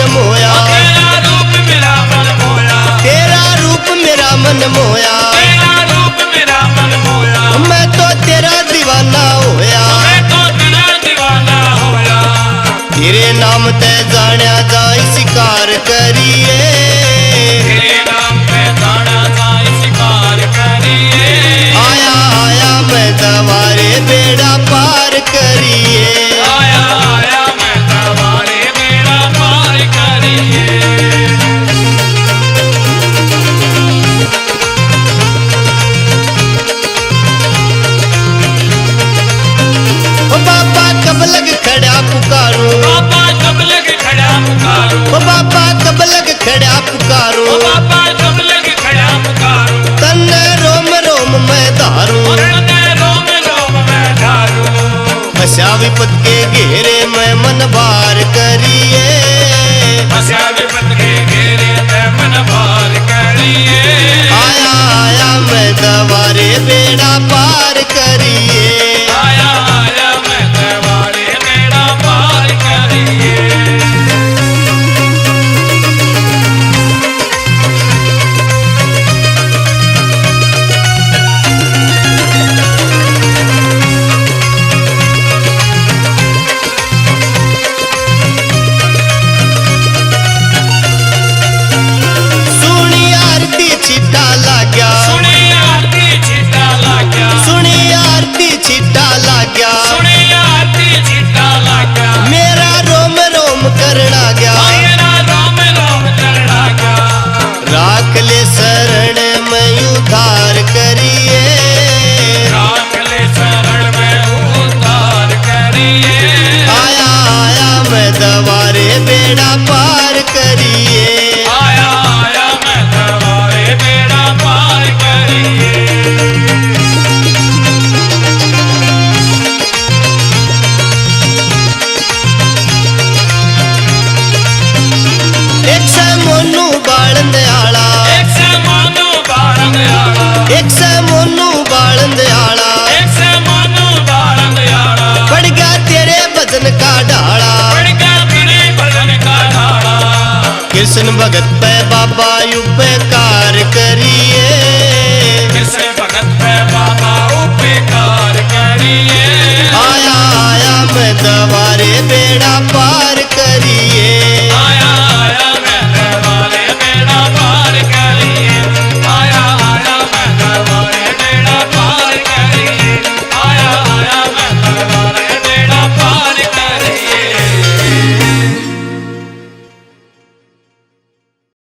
मोया, तेरा रूप मेरा मन मोया, तेरा रूप मेरा मन मोया, तेरा रूप मेरा मन मोया, मैं तो तेरा दीवाना होया, मैं तो तेरा दीवाना होया, तेरे नाम ते जानिया जाए शिकार करिए, तेरे नाम पे जाना जाए शिकार करिए, आया आया मैं दवारे बेड़ा पार करिए, आया आया मैं दवारे बेड़ा पार करिए। ओ बाबा कब लग खड़ा पुकारूं, बाबा कब लग खड़ा पुकारूं, ओ बाबा कब लग खड़ा पुकारूं, ओ बाबा कब लग खड़ा पुकारूं, तन्ने रोम रोम मैं धारूं, तन्ने रोम रोम मैं धारूं, फंसा विपत के घेरे में मन बार करिए, फंसा विपत के घेरे में मन भार करिए, आया आया मैं दवारे बेड़ा पार करिए, आया आया मैं दवारे बेड़ा पार करिए। सुनी आरती छिटा लाग्या, सुनी आरती छिटा लाग्या, सुनी आरती छिटा लाग्या, सुनी आरती छिटा लाग्या, मेरा रोम रोम करना गया, मेरा रोम रोम करना गया, राख ले शरण में उद्धार करिए, राख ले शरण में उद्धार करिए, आया आया मैं दवारे बेड़ा पार करिए, आया आया मैं दवारे बेड़ा पार करिए। एक से मोनू बालन दयाला, एक से मानो बारंग आड़ा, एक से मोनू बालन दयाला, एक से मानो बारंग आड़ा, पड़ गया तेरे भजन का ढाला, पड़ गया तेरे भजन का ढाला, कृष्ण भगत पे बाबा उपकार करिए, कृष्ण भगत पे बाबा उपकार करिए, आया आया मैं दवा